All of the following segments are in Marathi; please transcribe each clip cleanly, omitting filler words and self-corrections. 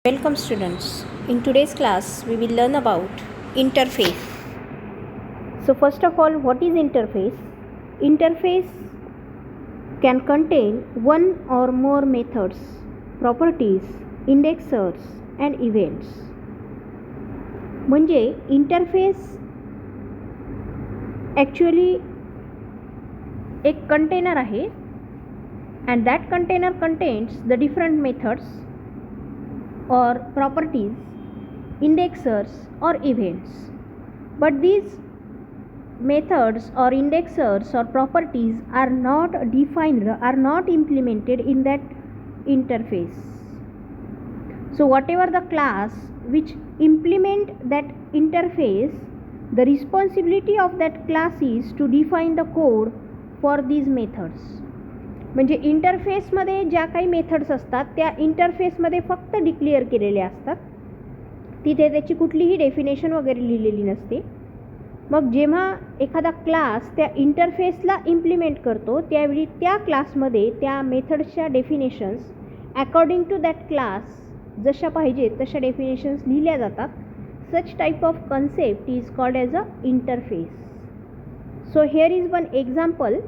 Welcome students. In today's class we will learn about interface. So first of all, what is interface? Interface can contain one or more methods, properties, indexers and events. म्हणजे interface actually एक container आहे and that container contains the different methods or properties, indexers or events. But these methods or indexers or properties are not defined, are not implemented in that interface. So whatever the class which implement that interface, the responsibility of that class is to define the code for these methods. म्हणजे इंटरफेसमध्ये ज्या काही मेथड्स असतात त्या इंटरफेसमध्ये फक्त डिक्लेअर केलेल्या असतात, तिथे त्याची कुठलीही डेफिनेशन वगैरे लिहिलेली नसते. मग जेव्हा एखादा क्लास त्या इंटरफेसला इम्प्लिमेंट करतो त्यावेळी त्या क्लासमध्ये त्या मेथड्सच्या डेफिनेशन्स अकॉर्डिंग टू दॅट क्लास जशा पाहिजेत तशा डेफिनेशन्स लिहिल्या जातात. Such type of concept is called as a interface. So here is one example.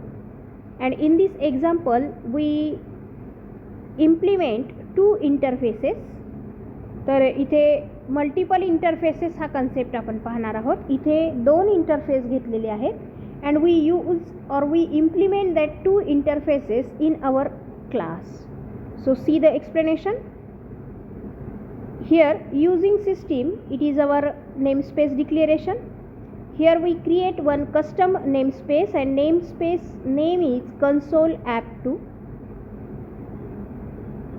And in this example we implement two interfaces. तर इथे मल्टिपल इंटरफेसेस हा कन्सेप्ट आपण पाहणार आहोत. इथे दोन इंटरफेस घेतलेले आहेत and we use or we implement that two interfaces in our class. So see the explanation. Here using system, it is our namespace declaration. Here we create one custom namespace and namespace name is console app2.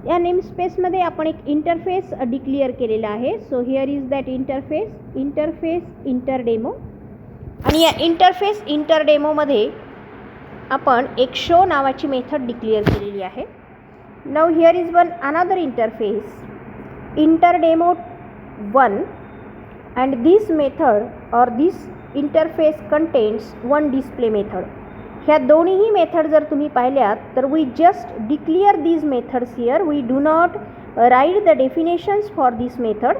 या नेमस्पेसमध्ये आपण एक इंटरफेस डिक्लेअर केलेला आहे. So here is that interface interdemo. आणि या इंटरडेमोमध्ये आपण एक शो नावाची मेथड डिक्लेअर केलेली आहे. Now here is one another interface interdemo1 and this method or this interface contains one display method. ह्या दोन्हीही मेथड जर तुम्ही पाहिल्यात तर we just declare these methods here. We do not write the definitions for this method.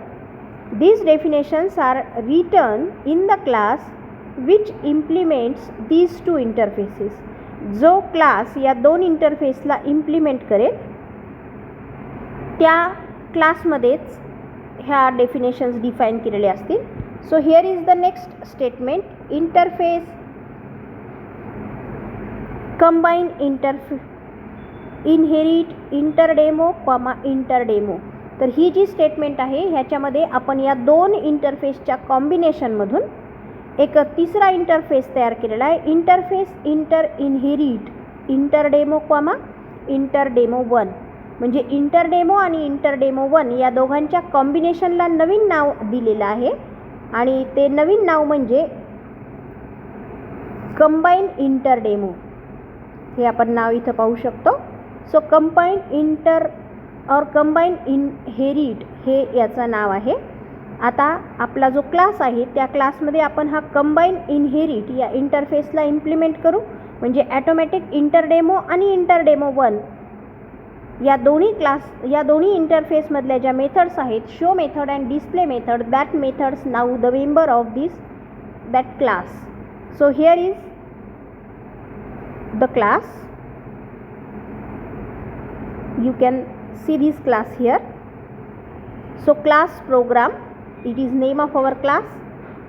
These definitions are written in the class which implements these two interfaces. जो क्लास या दोन इंटरफेसला इम्प्लिमेंट करेल त्या क्लासमध्येच ह्या डेफिनेशन्स डिफाईन केलेले असतील. So here is the next statement, interface combine inherit interdemo, interdemo. तर ही जी स्टेटमेंट आहे ह्याच्यामध्ये आपण या दोन इंटरफेसच्या कॉम्बिनेशनमधून एक तिसरा इंटरफेस तयार केलेला आहे. Interface inherit interdemo, interdemo 1. म्हणजे इंटरडेमो आणि इंटरडेमो 1 या दोघांच्या कॉम्बिनेशनला नवीन नाव दिलेलं आहे आणि ते नवीन नाव म्हणजे कंबाईन इंटरडेमो. हे आपण नाव इथं पाहू शकतो. सो कंबाईन कंबाईन इनहेरिट हे याचं नाव आहे. आता आपला जो क्लास आहे त्या क्लासमध्ये आपण हा कंबाईन इनहेरिट या इंटरफेसला इम्प्लिमेंट करू. म्हणजे ॲटोमॅटिक इंटरडेमो आणि इंटरडेमो 1 या दोन्ही इंटरफेसमधल्या ज्या मेथड्स आहेत, show method and display method, that methods now the member of that class. So here is the class. You can see this class here. So class program, it is name of our class.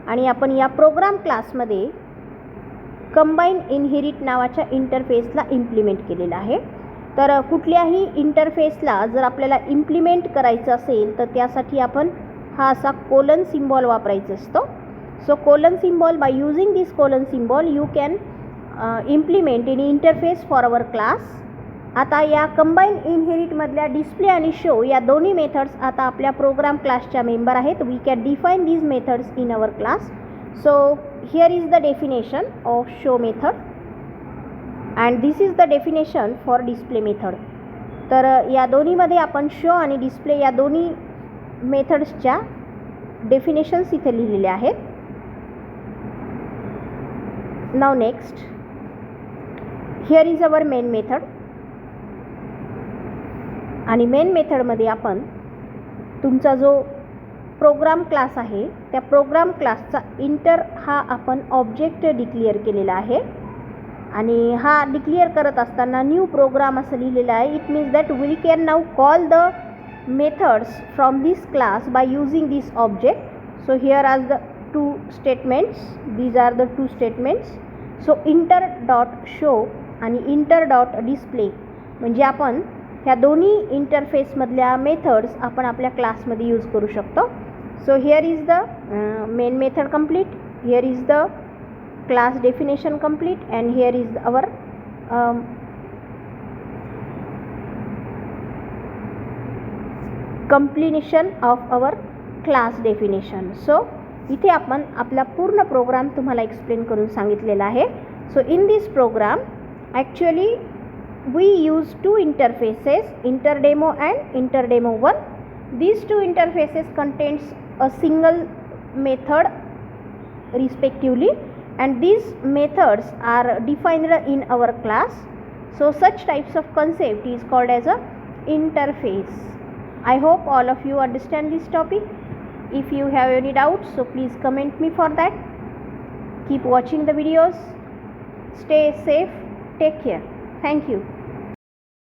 आणि आपण या प्रोग्राम क्लासमध्ये कंबाईन इनहेरिट नावाच्या इंटरफेसला इम्प्लिमेंट केलेलं आहे. तर कुठल्याही इंटरफेसला जर आपल्याला इम्प्लिमेंट करायचं असेल तर त्यासाठी आपण हा असा कोलन सिम्बॉल वापरायचा असतो. So colon symbol, by using this colon symbol you can implement in interface for our class. आता या कंबाईन इनहेरिटमधल्या डिस्प्ले आणि शो या दोन्ही मेथड्स आता आपल्या प्रोग्राम क्लासच्या मेंबर आहेत. We can define these methods in our class. So here is the definition of show method and this is the definition for display method. तर या दोन्हीमध्ये आपण शो आणि डिस्प्ले या दोन्ही मेथड्सच्या डेफिनेशन्स इथे लिहिलेल्या आहेत. नाव next, here is our main method. आणि मेन मेथडमध्ये आपण तुमचा जो प्रोग्राम क्लास आहे त्या प्रोग्राम क्लासचा इंटर हा आपण ऑब्जेक्ट डिक्लेअर केलेला आहे आणि हा डिक्लेअर करत असताना न्यू प्रोग्राम असं लिहिलेलं आहे. It means that we can now call the methods from this class by using this object. So here are the two statements. These are the two statements. So inter dot show आणि इंटर डॉट डिस्प्ले म्हणजे आपण ह्या दोन्ही इंटरफेसमधल्या मेथड्स आपण आपल्या क्लासमध्ये यूज करू शकतो. So here is the main method complete. Here is the class definition complete and here is our completion of our class definition. So इथे आपण आपला पूर्ण प्रोग्राम तुम्हाला एक्सप्लेन करून सांगितलेला आहे. So in this program actually we use two interfaces, interdemo and interdemo1. These two interfaces contains a single method respectively and these methods are defined in our class. So such types of concept is called as a interface. I hope all of you understand this topic. If you have any doubts, so please comment me for that. Keep watching the videos. Stay safe. Take care. Thank you.